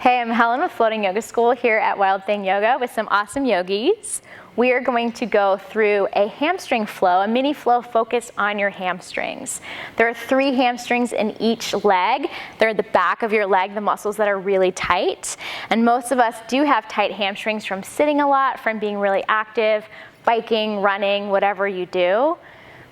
Hey, I'm Helen with Floating Yoga School here at Wild Thing Yoga with some awesome yogis. We are going to go through a hamstring flow, a mini flow focused on your hamstrings. There are 3 hamstrings in each leg. They're the back of your leg, the muscles that are really tight. And most of us do have tight hamstrings from sitting a lot, from being really active, biking, running, whatever you do.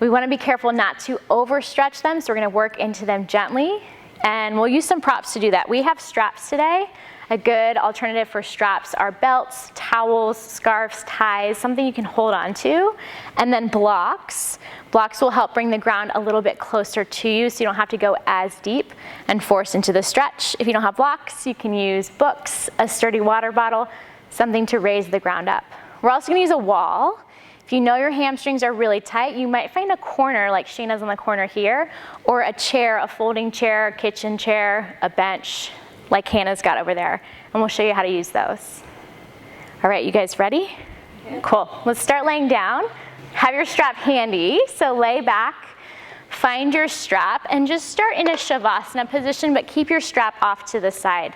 We want to be careful not to overstretch them, so we're going to work into them gently. And we'll use some props to do that. We have straps today. A good alternative for straps are belts, towels, scarves, ties, something you can hold on to. And then blocks. Blocks will help bring the ground a little bit closer to you so you don't have to go as deep and force into the stretch. If you don't have blocks, you can use books, a sturdy water bottle, something to raise the ground up. We're also going to use a wall. If you know your hamstrings are really tight, you might find a corner like Shayna's on the corner here, or a chair, a folding chair, a kitchen chair, a bench like Hannah's got over there. And we'll show you how to use those. All right, you guys ready? Yeah. Cool. Let's start laying down. Have your strap handy, so lay back, find your strap, and just start in a Shavasana position, but keep your strap off to the side.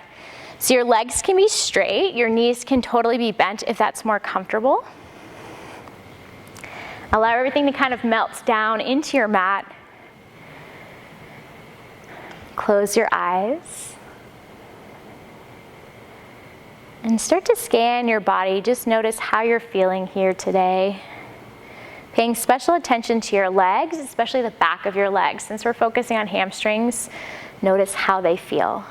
So your legs can be straight, your knees can totally be bent if that's more comfortable. Allow everything to kind of melt down into your mat. Close your eyes. And start to scan your body. Just notice how you're feeling here today. Paying special attention to your legs, especially the back of your legs. Since we're focusing on hamstrings, notice how they feel.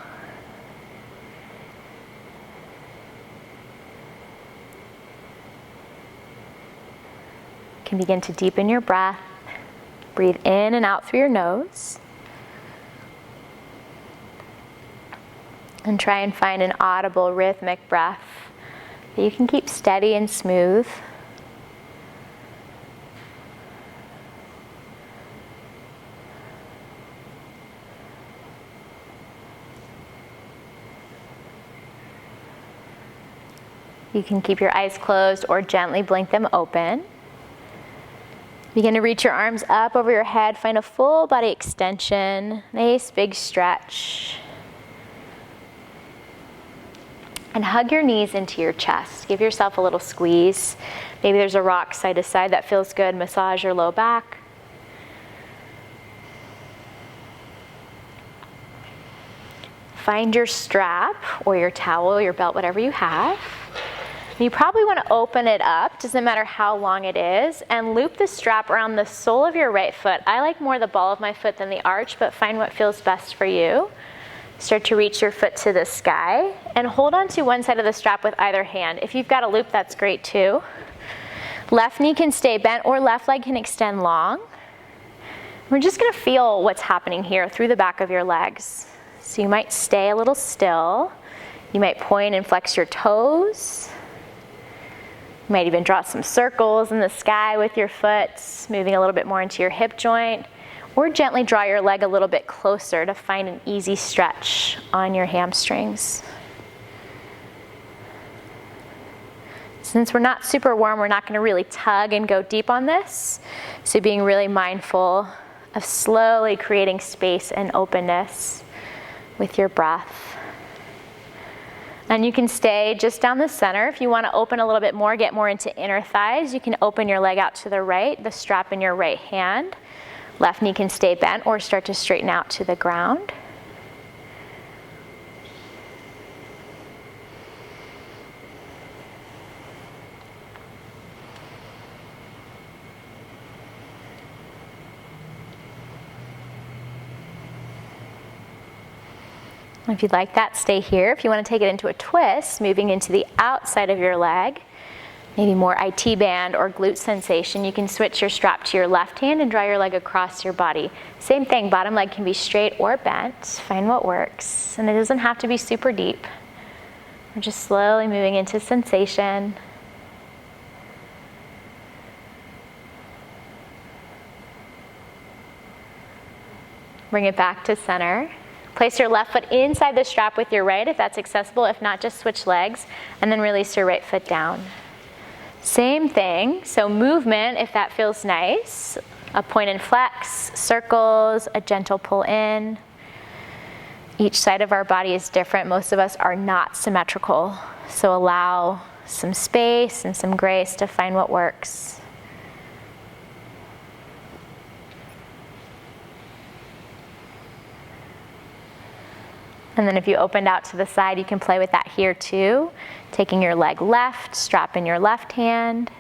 You can begin to deepen your breath. Breathe in and out through your nose. And try and find an audible, rhythmic breath that you can keep steady and smooth. You can keep your eyes closed or gently blink them open. Begin to reach your arms up over your head. Find a full body extension. Nice big stretch. And hug your knees into your chest. Give yourself a little squeeze. Maybe there's a rock side to side that feels good. Massage your low back. Find your strap or your towel, your belt, whatever you have. You probably want to open it up, doesn't matter how long it is, and loop the strap around the sole of your right foot. I like more the ball of my foot than the arch, but find what feels best for you. Start to reach your foot to the sky and hold on to one side of the strap with either hand. If you've got a loop, that's great too. Left knee can stay bent or left leg can extend long. We're just going to feel what's happening here through the back of your legs. So you might stay a little still. You might point and flex your toes. You might even draw some circles in the sky with your foot, moving a little bit more into your hip joint, or gently draw your leg a little bit closer to find an easy stretch on your hamstrings. Since we're not super warm, we're not going to really tug and go deep on this. So being really mindful of slowly creating space and openness with your breath. And you can stay just down the center. If you want to open a little bit more, get more into inner thighs, you can open your leg out to the right, the strap in your right hand. Left knee can stay bent or start to straighten out to the ground. If you'd like that, stay here. If you want to take it into a twist, moving into the outside of your leg, maybe more IT band or glute sensation, you can switch your strap to your left hand and draw your leg across your body. Same thing, bottom leg can be straight or bent. Find what works. And it doesn't have to be super deep. We're just slowly moving into sensation. Bring it back to center. Place your left foot inside the strap with your right if that's accessible. If not, just switch legs and then release your right foot down. Same thing, so movement if that feels nice. A point and flex, circles, a gentle pull in. Each side of our body is different. Most of us are not symmetrical. So allow some space and some grace to find what works. And then if you opened out to the side, you can play with that here too. Taking your leg left, strap in your left hand.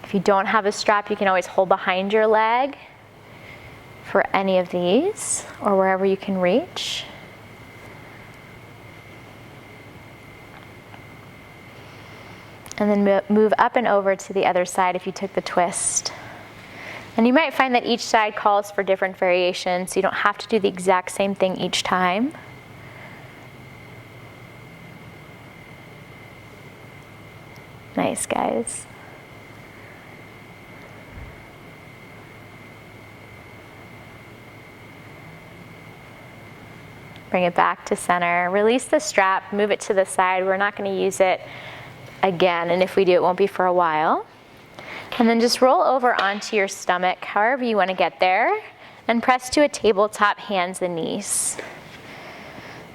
If you don't have a strap, you can always hold behind your leg for any of these or wherever you can reach. And then move up and over to the other side if you took the twist. And you might find that each side calls for different variations, so you don't have to do the exact same thing each time. Nice, guys. Bring it back to center. Release the strap, move it to the side. We're not going to use it again, and if we do, it won't be for a while. And then just roll over onto your stomach, however you want to get there, and press to a tabletop, hands and knees.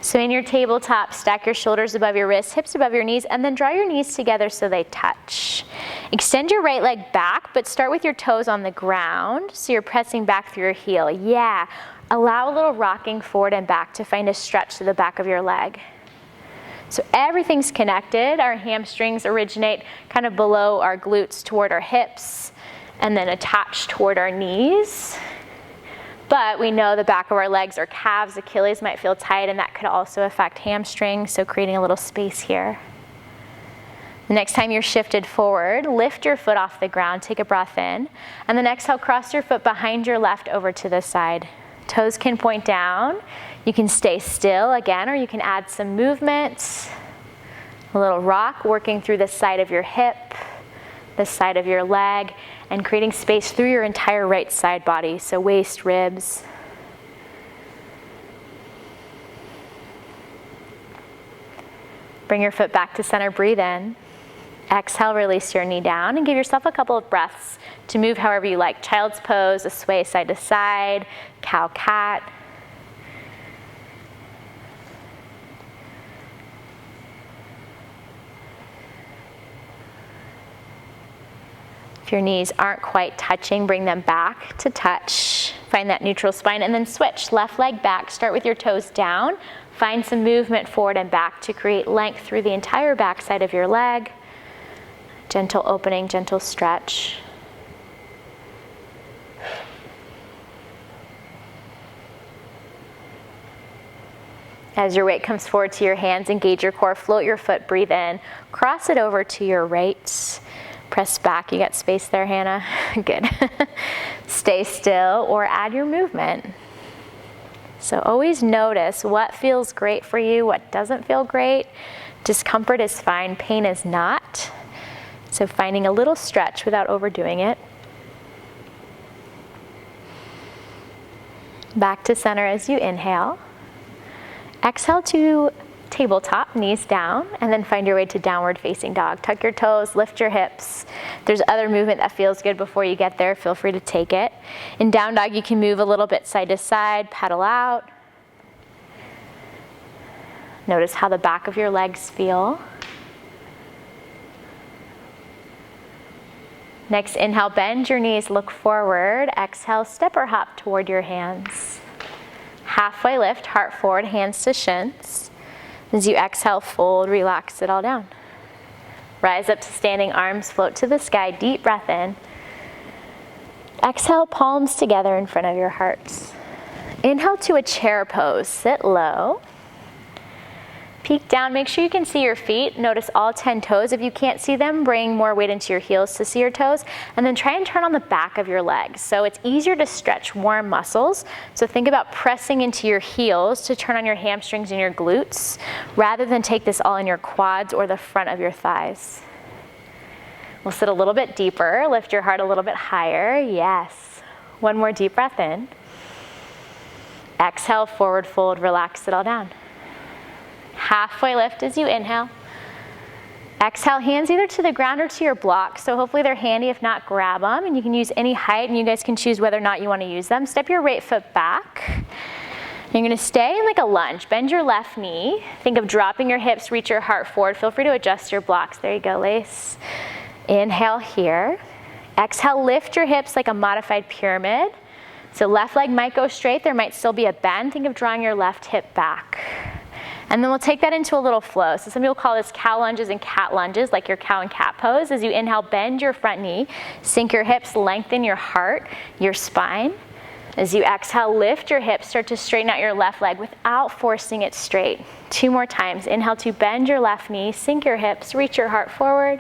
So in your tabletop, stack your shoulders above your wrists, hips above your knees, and then draw your knees together so they touch. Extend your right leg back, but start with your toes on the ground, so you're pressing back through your heel. Yeah, allow a little rocking forward and back to find a stretch to the back of your leg. So everything's connected. Our hamstrings originate kind of below our glutes toward our hips and then attach toward our knees. But we know the back of our legs or calves, Achilles might feel tight, and that could also affect hamstrings, so creating a little space here. The next time you're shifted forward, lift your foot off the ground, take a breath in, and then exhale, cross your foot behind your left over to the side. Toes can point down. You can stay still again, or you can add some movement. A little rock, working through the side of your hip, the side of your leg, and creating space through your entire right side body, so waist, ribs. Bring your foot back to center, breathe in. Exhale, release your knee down, and give yourself a couple of breaths to move however you like. Child's pose, a sway side to side, cow-cat. If your knees aren't quite touching, bring them back to touch. Find that neutral spine, and then switch. Left leg back, start with your toes down. Find some movement forward and back to create length through the entire back side of your leg. Gentle opening, gentle stretch. As your weight comes forward to your hands, engage your core, float your foot, breathe in. Cross it over to your right. Press back. You got space there, Hannah? Good. Stay still or add your movement. So always notice what feels great for you, what doesn't feel great. Discomfort is fine, pain is not. So finding a little stretch without overdoing it. Back to center as you inhale. Exhale to tabletop, knees down, and then find your way to downward facing dog. Tuck your toes, lift your hips. If there's other movement that feels good before you get there, feel free to take it. In down dog, you can move a little bit side to side, pedal out. Notice how the back of your legs feel. Next, inhale, bend your knees, look forward. Exhale, step or hop toward your hands. Halfway lift, heart forward, hands to shins. As you exhale, fold, relax it all down. Rise up to standing, arms float to the sky, deep breath in. Exhale, palms together in front of your hearts. Inhale to a chair pose, sit low. Peek down, make sure you can see your feet. Notice all 10 toes. If you can't see them, bring more weight into your heels to see your toes. And then try and turn on the back of your legs. So it's easier to stretch warm muscles. So think about pressing into your heels to turn on your hamstrings and your glutes, rather than take this all in your quads or the front of your thighs. We'll sit a little bit deeper. Lift your heart a little bit higher. Yes. One more deep breath in. Exhale, forward fold, relax it all down. Halfway lift as you inhale. Exhale, hands either to the ground or to your block. So hopefully they're handy. If not, grab them. And you can use any height, and you guys can choose whether or not you want to use them. Step your right foot back. You're gonna stay in like a lunge. Bend your left knee. Think of dropping your hips, reach your heart forward. Feel free to adjust your blocks. There you go, Lace. Inhale here. Exhale, lift your hips like a modified pyramid. So left leg might go straight. There might still be a bend. Think of drawing your left hip back. And then we'll take that into a little flow. So some people call this cow lunges and cat lunges, like your cow and cat pose. As you inhale, bend your front knee, sink your hips, lengthen your heart, your spine. As you exhale, lift your hips, start to straighten out your left leg without forcing it straight. 2 more times. Inhale to bend your left knee, sink your hips, reach your heart forward.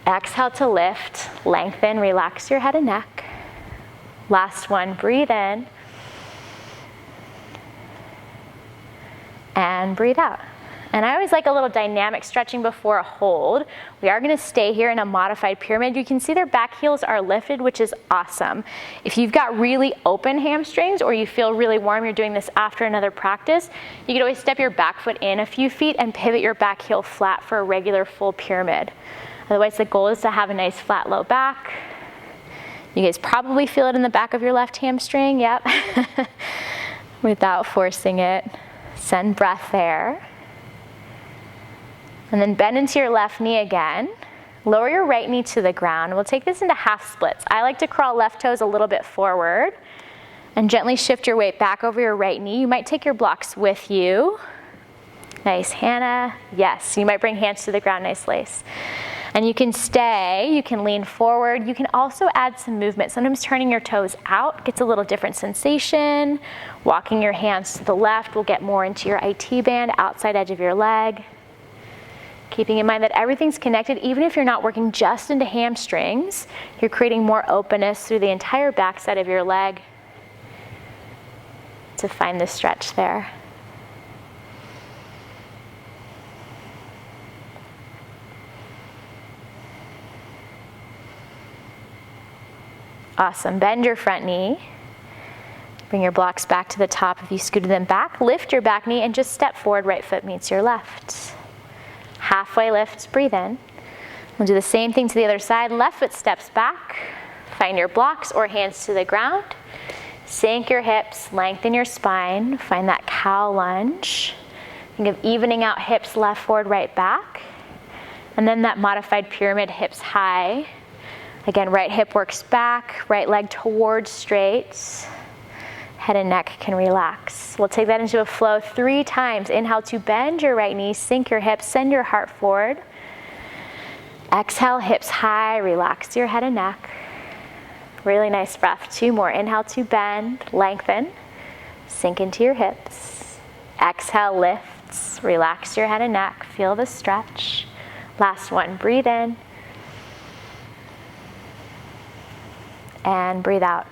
Exhale to lift, lengthen, relax your head and neck. Last one, breathe in. And breathe out. And I always like a little dynamic stretching before a hold. We are gonna stay here in a modified pyramid. You can see their back heels are lifted, which is awesome. If you've got really open hamstrings or you feel really warm, you're doing this after another practice, you can always step your back foot in a few feet and pivot your back heel flat for a regular full pyramid. Otherwise, the goal is to have a nice flat low back. You guys probably feel it in the back of your left hamstring, yep. Without forcing it. Send breath there. And then bend into your left knee again. Lower your right knee to the ground. We'll take this into half splits. I like to crawl left toes a little bit forward and gently shift your weight back over your right knee. You might take your blocks with you. Nice, Hannah. Yes, you might bring hands to the ground, nice, Lace. And you can stay, you can lean forward. You can also add some movement. Sometimes turning your toes out gets a little different sensation. Walking your hands to the left will get more into your IT band, outside edge of your leg. Keeping in mind that everything's connected, even if you're not working just into hamstrings, you're creating more openness through the entire backside of your leg to find the stretch there. Awesome. Bend your front knee. Bring your blocks back to the top if you scooted them back. Lift your back knee and just step forward, right foot meets your left. Halfway lift, breathe in. We'll do the same thing to the other side. Left foot steps back. Find your blocks or hands to the ground. Sink your hips, lengthen your spine. Find that cow lunge. Think of evening out hips, left forward, right back. And then that modified pyramid, hips high. Again, right hip works back, right leg towards straight. Head and neck can relax. We'll take that into a flow 3 times. Inhale to bend your right knee, sink your hips, send your heart forward. Exhale, hips high, relax your head and neck. Really nice breath. 2 more. Inhale to bend, lengthen, sink into your hips. Exhale, lifts, relax your head and neck. Feel the stretch. Last one, breathe in. And breathe out.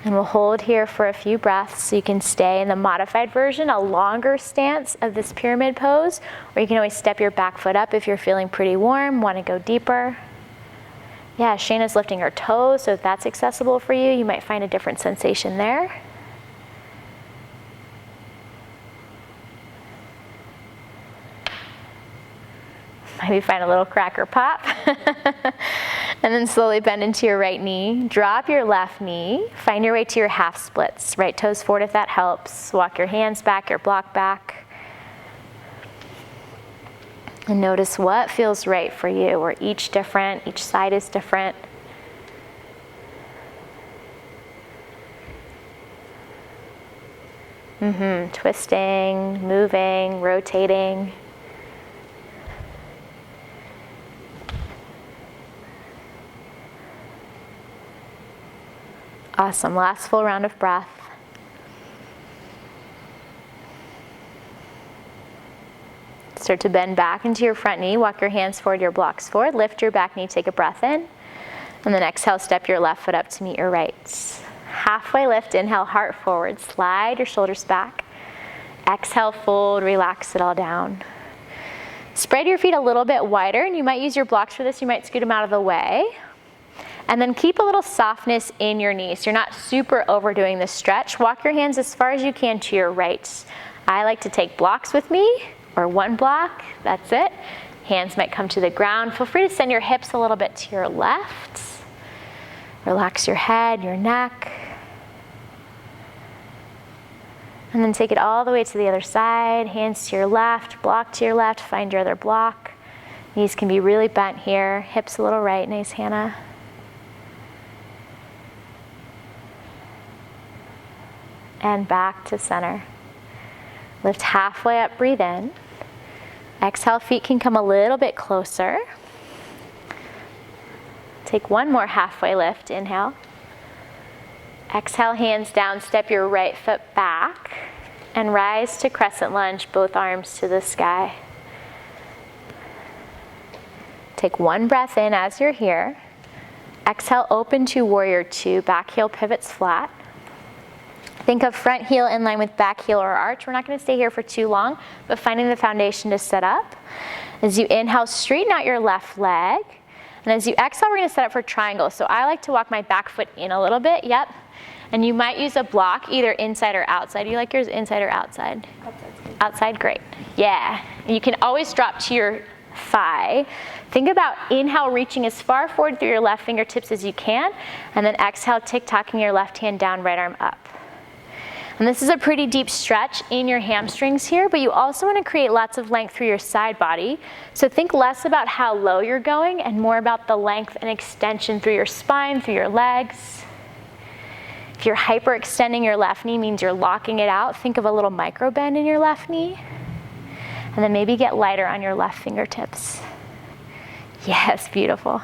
And we'll hold here for a few breaths so you can stay in the modified version, a longer stance of this pyramid pose, or you can always step your back foot up if you're feeling pretty warm, want to go deeper. Yeah, Shayna's lifting her toes, so if that's accessible for you, you might find a different sensation there. Maybe find a little cracker pop. And then slowly bend into your right knee. Drop your left knee. Find your way to your half splits. Right toes forward if that helps. Walk your hands back, your block back. And notice what feels right for you. We're each different. Each side is different. Twisting, moving, rotating. Awesome. Last full round of breath. Start to bend back into your front knee. Walk your hands forward, your blocks forward. Lift your back knee, take a breath in. And then exhale, step your left foot up to meet your right. Halfway lift, inhale, heart forward. Slide your shoulders back. Exhale, fold, relax it all down. Spread your feet a little bit wider, and you might use your blocks for this. You might scoot them out of the way. And then keep a little softness in your knees. You're not super overdoing this stretch. Walk your hands as far as you can to your right. I like to take blocks with me, or 1 block, that's it. Hands might come to the ground. Feel free to send your hips a little bit to your left. Relax your head, your neck. And then take it all the way to the other side, hands to your left, block to your left, find your other block. Knees can be really bent here, hips a little right, nice, Hannah. And back to center. Lift halfway up, breathe in. Exhale, feet can come a little bit closer. Take one more halfway lift, inhale. Exhale, hands down, step your right foot back and rise to crescent lunge, both arms to the sky. Take one breath in as you're here. Exhale, open to warrior two, back heel pivots flat. Think of front heel in line with back heel or arch. We're not going to stay here for too long, but finding the foundation to sit up. As you inhale, straighten out your left leg. And as you exhale, we're going to set up for triangle. So I like to walk my back foot in a little bit, yep. And you might use a block either inside or outside. You like yours inside or outside? Outside, great. Yeah. And you can always drop to your thigh. Think about inhale, reaching as far forward through your left fingertips as you can. And then exhale, tick-tocking your left hand down, right arm up. And this is a pretty deep stretch in your hamstrings here, but you also want to create lots of length through your side body. So think less about how low you're going and more about the length and extension through your spine, through your legs. If you're hyperextending your left knee, means you're locking it out. Think of a little micro bend in your left knee. And then maybe get lighter on your left fingertips. Yes, beautiful.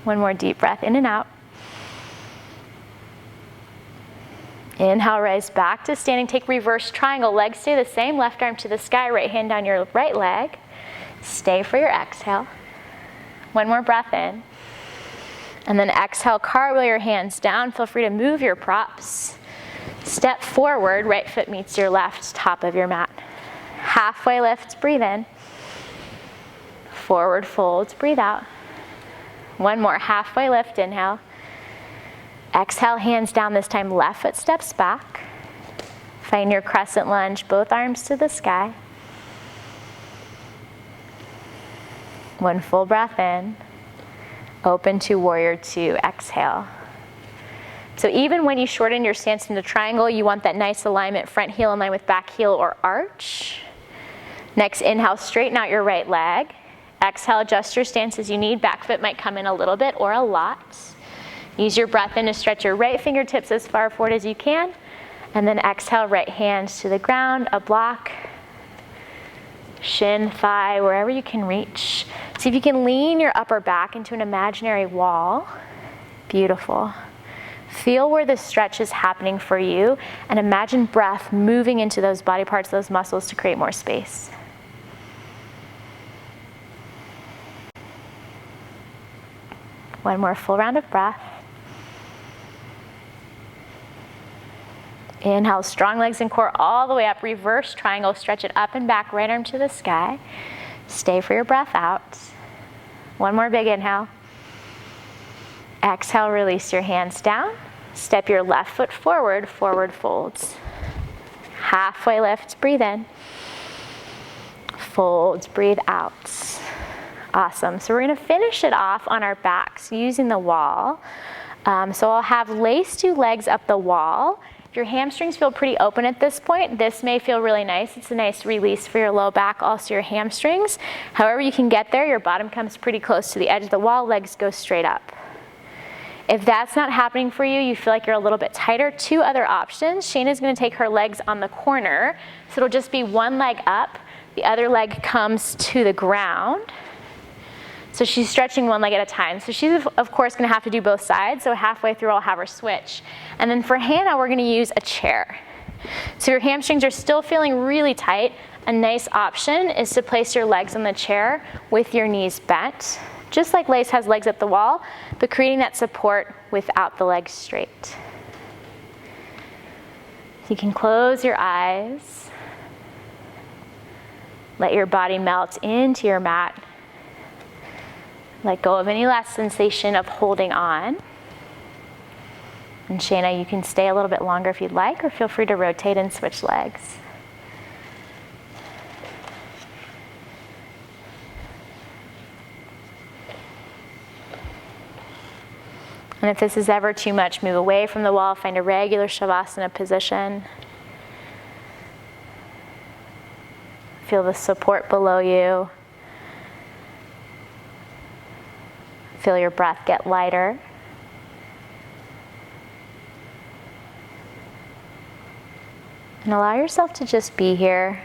One more deep breath in and out. Inhale, rise back to standing. Take reverse triangle. Legs stay the same. Left arm to the sky. Right hand down your right leg. Stay for your exhale. One more breath in. And then exhale, cartwheel your hands down. Feel free to move your props. Step forward. Right foot meets your left, top of your mat. Halfway lifts. Breathe in. Forward folds. Breathe out. One more halfway lift. Inhale. Exhale, hands down, this time left foot steps back. Find your crescent lunge, both arms to the sky. One full breath in. Open to warrior two, exhale. So even when you shorten your stance into triangle, you want that nice alignment, front heel in line with back heel or arch. Next, inhale, straighten out your right leg. Exhale, adjust your stance as you need. Back foot might come in a little bit or a lot. Use your breath in to stretch your right fingertips as far forward as you can. And then exhale, right hands to the ground, a block. Shin, thigh, wherever you can reach. See if you can lean your upper back into an imaginary wall. Beautiful. Feel where the stretch is happening for you and imagine breath moving into those body parts, those muscles to create more space. One more full round of breath. Inhale, strong legs and core all the way up. Reverse triangle, stretch it up and back, right arm to the sky. Stay for your breath out. One more big inhale. Exhale, release your hands down. Step your left foot forward, forward folds. Halfway lift, breathe in. Folds, breathe out. Awesome. So we're going to finish it off on our backs using the wall. So I'll have lace two legs up the wall. If your hamstrings feel pretty open at this point, this may feel really nice. It's a nice release for your low back, also your hamstrings. However you can get there, your bottom comes pretty close to the edge of the wall, legs go straight up. If that's not happening for you, you feel like you're a little bit tighter, two other options. Shayna's going to take her legs on the corner, so it'll just be one leg up, the other leg comes to the ground. So she's stretching one leg at a time. So she's, of course, going to have to do both sides. So halfway through, I'll have her switch. And then for Hannah, we're going to use a chair. So your hamstrings are still feeling really tight. A nice option is to place your legs on the chair with your knees bent, just like lace has legs at the wall, but creating that support without the legs straight. You can close your eyes. Let your body melt into your mat. Let go of any last sensation of holding on. And Shayna, you can stay a little bit longer if you'd like, or feel free to rotate and switch legs. And if this is ever too much, move away from the wall, find a regular Shavasana position. Feel the support below you. Feel your breath get lighter. And allow yourself to just be here.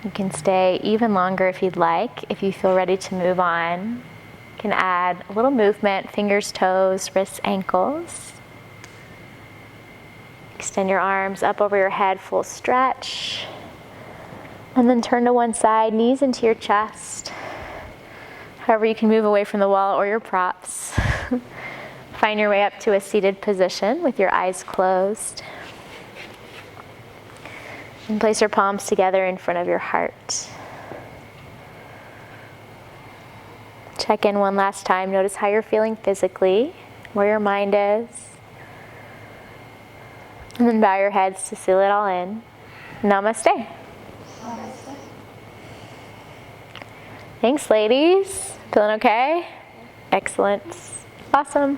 You can stay even longer if you'd like. If you feel ready to move on, you can add a little movement, fingers, toes, wrists, ankles. Extend your arms up over your head, full stretch. And then turn to one side, knees into your chest. However, you can move away from the wall or your props. Find your way up to a seated position with your eyes closed. And place your palms together in front of your heart. Check in one last time. Notice how you're feeling physically, where your mind is. And then bow your heads to seal it all in. Namaste. Namaste. Thanks, ladies. Feeling okay? Excellent. Awesome.